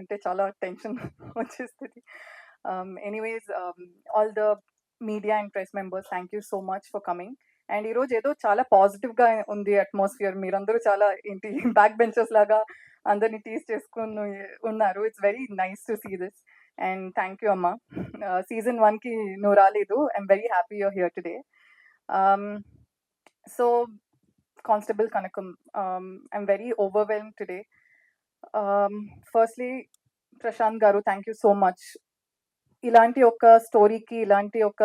వింటే చాలా టెన్షన్ వచ్చేస్తుంది. Anyways all the media and press members, thank you so much for coming. And ఈరోజు ఏదో చాలా పాజిటివ్గా ఉంది అట్మాస్ఫియర్. మీరందరూ చాలా ఏంటి బ్యాక్ బెంచర్స్ లాగా అందరినీ టీస్ చేసుకుని ఉన్నారు. It's very nice to see this. And thank you అమ్మా. సీజన్ 1కి నువ్వు రాలేదు. I'm very happy you're here today. So Constable Kanakam, I'm very overwhelmed today. Firstly, Prashant Garu, thank you so much. ఇలాంటి ఒక స్టోరీకి, ఇలాంటి ఒక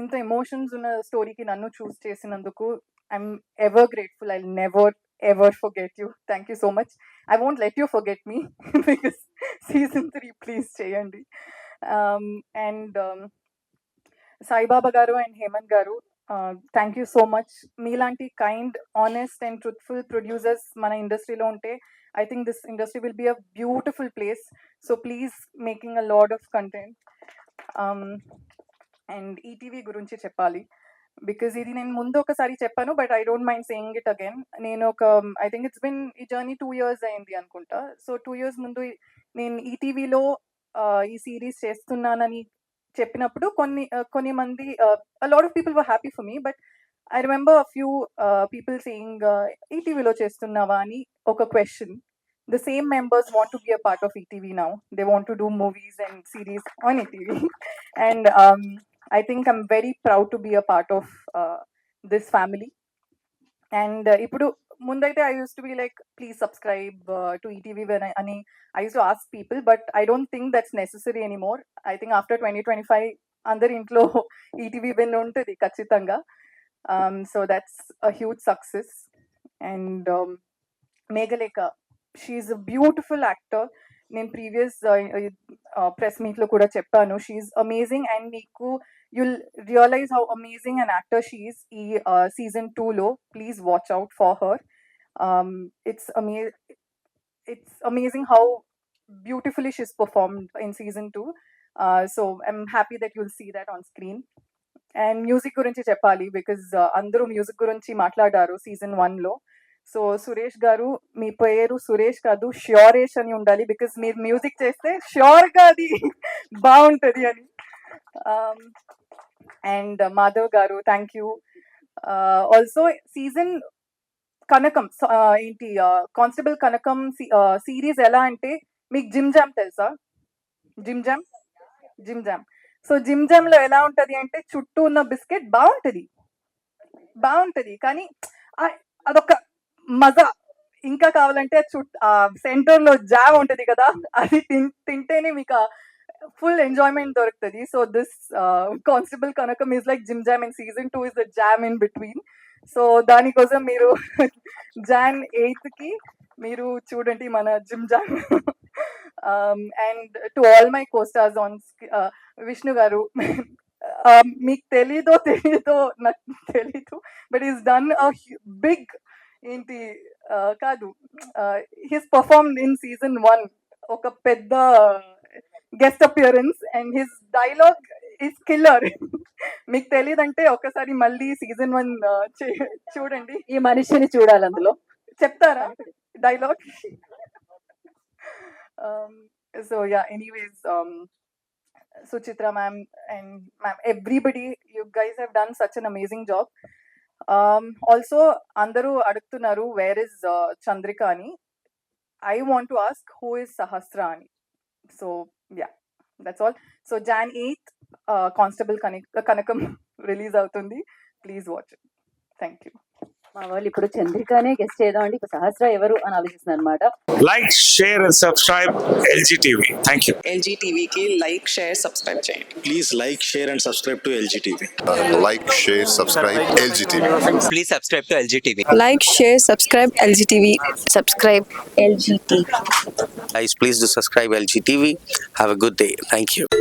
ఇంత ఎమోషన్స్ ఉన్న స్టోరీకి నన్ను చూస్ చేసినందుకు I'm ever grateful. I never ever forget you. Thank you so much. I won't let you forget me because season 3 please చేయండి. అండ్ సాయిబాబా గారు అండ్ హేమంత్ గారు, థ్యాంక్ యూ సో మచ్. మీలాంటి kind, honest and truthful producers మన ఇండస్ట్రీలో ఉంటే I think this industry will be a beautiful place. So please making a lot of content. And ETV గురించి చెప్పాలి because ఇది నేను ముందు ఒకసారి చెప్పాను, but I don't mind saying it again. నేను ఒక ఐ థింక్ ఇట్స్ బిన్ ఈ జర్నీ 2 years అయింది అనుకుంటా. సో 2 years ముందు నేను ఈటీవీలో ఈ సిరీస్ చేస్తున్నానని చెప్పినప్పుడు కొన్ని మంది a lot of people were happy for me, but I remember a few people saying ETVలో చేస్తున్నావా అని ఒక question. The same members want to be a part of ETV now. They want to do movies and series on ETV. And I think I'm very proud to be a part of this family. And ఇప్పుడు ముందైతే I used to be like, please subscribe to ETV when I used to ask people, but I don't think that's necessary anymore. I think after 2025 అందరి ఇంట్లో ETV win ఉంటుంది ఖచ్చితంగా. So that's a huge success. And Meghaleka, she's a beautiful actor. నేను previous press మీట్లో కూడా చెప్పాను, she's amazing. And మీకు you'll realise how amazing an actor she is ఈ సీజన్ 2లో. Please watch out for her. It's amazing how beautifully she's performed in season 2. So I'm happy that you'll see that on screen. And music గురించి చెప్పాలి because అందరూ music గురించి మాట్లాడారు season 1లో. So Suresh గారు, మీ పేరు సురేష్ కాదు ష్యూరేష్ అని ఉండాలి, బికాజ్ మీరు మ్యూజిక్ చేస్తే ష్యూర్గా అది బాగుంటుంది అని. అండ్ మాధవ్ గారు, థ్యాంక్ యూ. ఆల్సో సీజన్ కనకం ఏంటి కానిస్టేబుల్ కనకం సిరీస్ ఎలా అంటే, మీకు జిమ్ జామ్ తెలుసా? Gym jam. So gym jam లో ఎలా ఉంటది అంటే, చుట్టూ ఉన్న బిస్కెట్ బాగుంటది కానీ అదొక మజా. ఇంకా కావాలంటే సెంటర్ లో జామ్ ఉంటది కదా, అది తింటేనే మీకు ఫుల్ ఎంజాయ్మెంట్ దొరుకుతుంది. So this constable Kanakam is like Jim Jam, and season 2 is the jam in between. So దానికోసం మీరు Jan 8కి మీరు చూడండి మన Jim Jam. And to all my costars and Vishnu garu, మీకు తెలీదో నాకు తెలీదు, but he's done a big ఏంటి కాదు, హిస్ పర్ఫార్మ్డ్ ఇన్ సీజన్ 1 ఒక పెద్ద guest appearance, and his dialogue is killer. మీకు తెలియదంటే ఒకసారి మళ్ళీ సీజన్ 1 చూడండి. ఈ మనిషిని చూడాలి, అందులో చెప్తారా dialogue? So yeah, anyways, Suchitra ma'am and ma'am, everybody, you guys have done such an amazing job. Also andaru adugtunnaru where is Chandrika ani. I want to ask who is Sahasra ani. So yeah, that's all. So Jan 8th Constable Kanakam release avutundi. Please watch it. Thank you. మా వాళ్ళు ఇప్పుడు చంద్రికనే guest చేద్దాం అండి, ఇప్పుడు సహస్ర ఎవరు అని ఆలోచిస్తున్నారు అనమాట. Like, share and subscribe LG TV. Thank you. LG TV కి లైక్, షేర్, సబ్స్క్రైబ్ చేయండి. Please like, share and subscribe to LG TV. Like, share, subscribe LG TV. Please subscribe to LG TV. Like, share, subscribe LG TV. Subscribe LG TV. Guys, please do subscribe LG TV. Have a good day. Thank you.